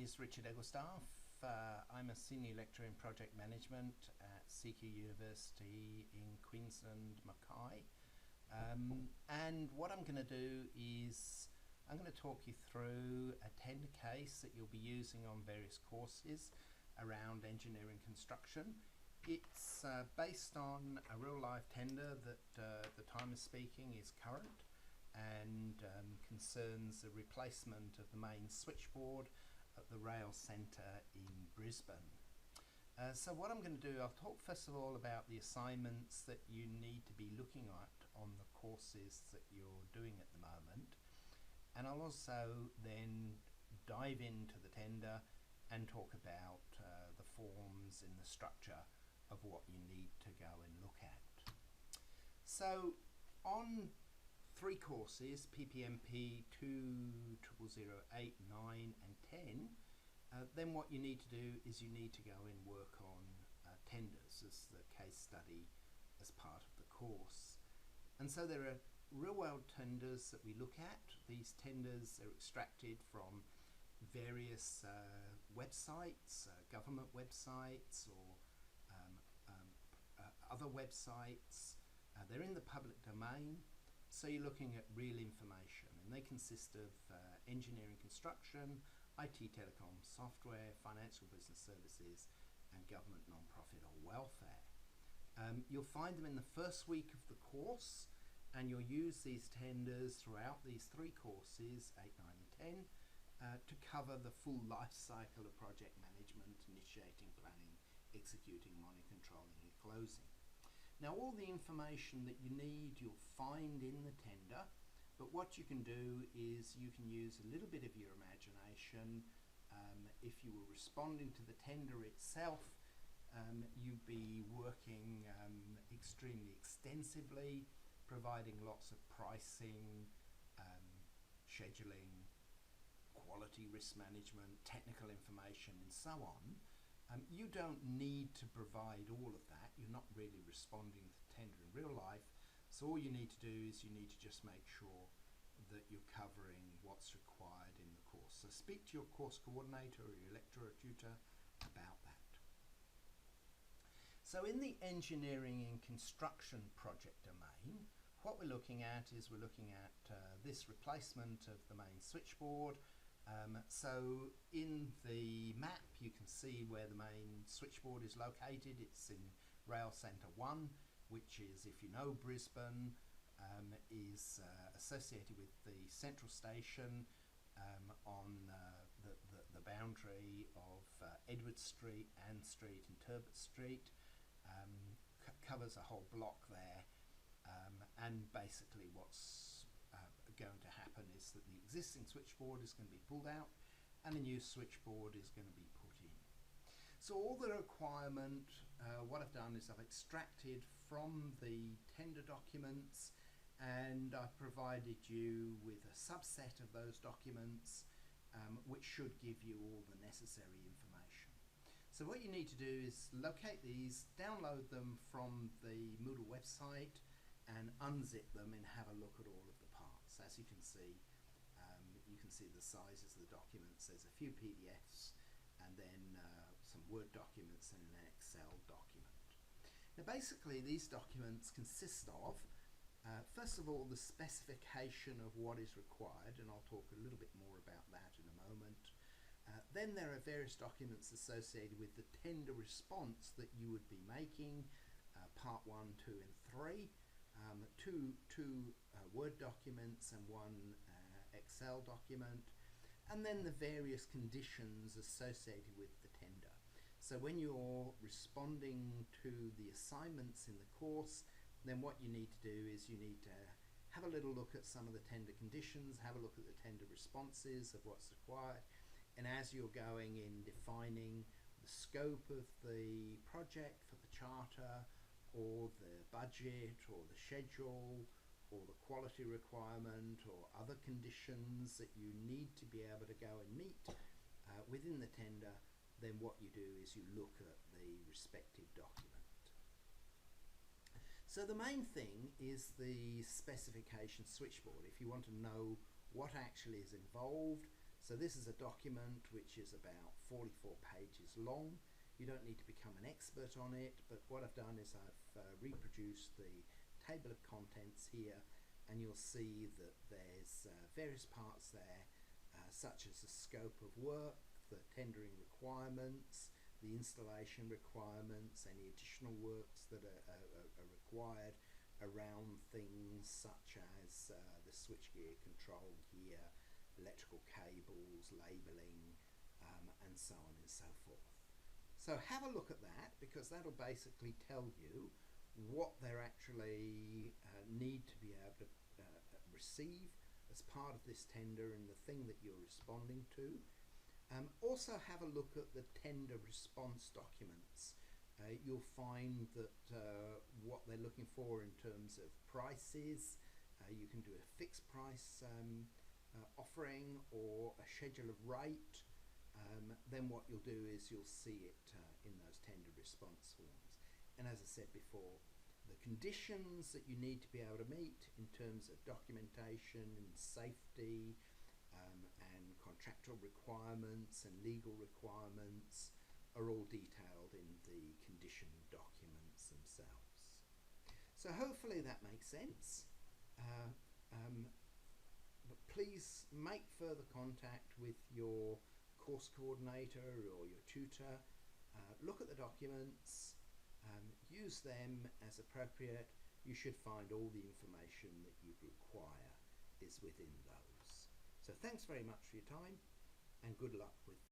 is Richard Egglestaff. I'm a senior lecturer in project management at CQ University in Queensland, Mackay. And what I'm going to do is I'm going to talk you through a tender case that you'll be using on various courses around engineering construction. It's based on a real life tender that the time of speaking is current and concerns the replacement of the main switchboard at the rail centre in Brisbane. So what I'm going to do, I'll talk first of all about the assignments that you need to be looking at on the courses that you're doing at the moment, and I'll also then dive into the tender and talk about the forms and the structure of what you need to go and look at. So on 3 courses, PPMP 2, 0008, 9 and 10, then what you need to do is you need to go and work on tenders as the case study as part of the course. And so there are real world tenders that we look at. These tenders are extracted from various websites, government websites or other websites. They're in the public domain. So you're looking at real information, and they consist of engineering construction, IT telecom software, financial business services, and government non-profit or welfare. You'll find them in the first week of the course, and you'll use these tenders throughout these 3 courses, 8, 9 and 10, to cover the full life cycle of project management, initiating, planning, executing, monitoring, controlling and closing. Now all the information that you need you'll find in the tender, but what you can do is you can use a little bit of your imagination. If you were responding to the tender itself, you'd be working extremely extensively, providing lots of pricing, scheduling, quality risk management, technical information and so on. You don't need to provide all of that. You're not really responding to the tender in real life. So all you need to do is you need to just make sure that you're covering what's required in the course. So speak to your course coordinator or your lecturer or tutor about that. So in the engineering and construction project domain, what we're looking at is we're looking at this replacement of the main switchboard. So in the map you can see where the main switchboard is located. It's in Rail Centre 1, which is, if you know Brisbane, is associated with the central station on the boundary of Edward Street, Ann Street and Turbot Street. Covers a whole block there, and basically what's going to happen is that the existing switchboard is going to be pulled out and a new switchboard is going to be put in. So all the requirement, what I've done is I've extracted from the tender documents, and I've provided you with a subset of those documents which should give you all the necessary information. So what you need to do is locate these, download them from the Moodle website and unzip them and have a look at all of the parts. As you can see the sizes of the documents. There's a few PDFs and then some Word documents and an Excel document. Now basically these documents consist of first of all the specification of what is required, and I'll talk a little bit more about that in a moment. Then there are various documents associated with the tender response that you would be making, part 1, 2 and 3. Two Word documents and 1 Excel document, and then the various conditions associated with the tender. So when you're responding to the assignments in the course, then what you need to do is you need to have a little look at some of the tender conditions, have a look at the tender responses of what's required, and as you're going in defining the scope of the project for the charter, or the budget, or the schedule, or the quality requirement, or other conditions that you need to be able to go and meet within the tender, then what you do is you look at the respective document. So the main thing is the specification switchboard. If you want to know what actually is involved, So this is a document which is about 44 pages long. You don't need to become an expert on it, but what I've done is I've reproduced the table of contents here, and you'll see that there's various parts there, such as the scope of work, the tendering requirements, the installation requirements, any additional works that are required around things such as the switchgear control here, electrical cables, labelling, and so on and so forth. So have a look at that, because that'll basically tell you what they actually need to be able to receive as part of this tender and the thing that you're responding to. Also have a look at the tender response documents. You'll find that what they're looking for in terms of prices, you can do a fixed price offering or a schedule of rate. Then what you'll do is you'll see it in those tender response forms. And as I said before, the conditions that you need to be able to meet in terms of documentation and safety and contractual requirements and legal requirements are all detailed in the condition documents themselves. So hopefully that makes sense. But please make further contact with your course coordinator or your tutor. Look at the documents, use them as appropriate. You should find all the information that you require is within those. So thanks very much for your time, and good luck with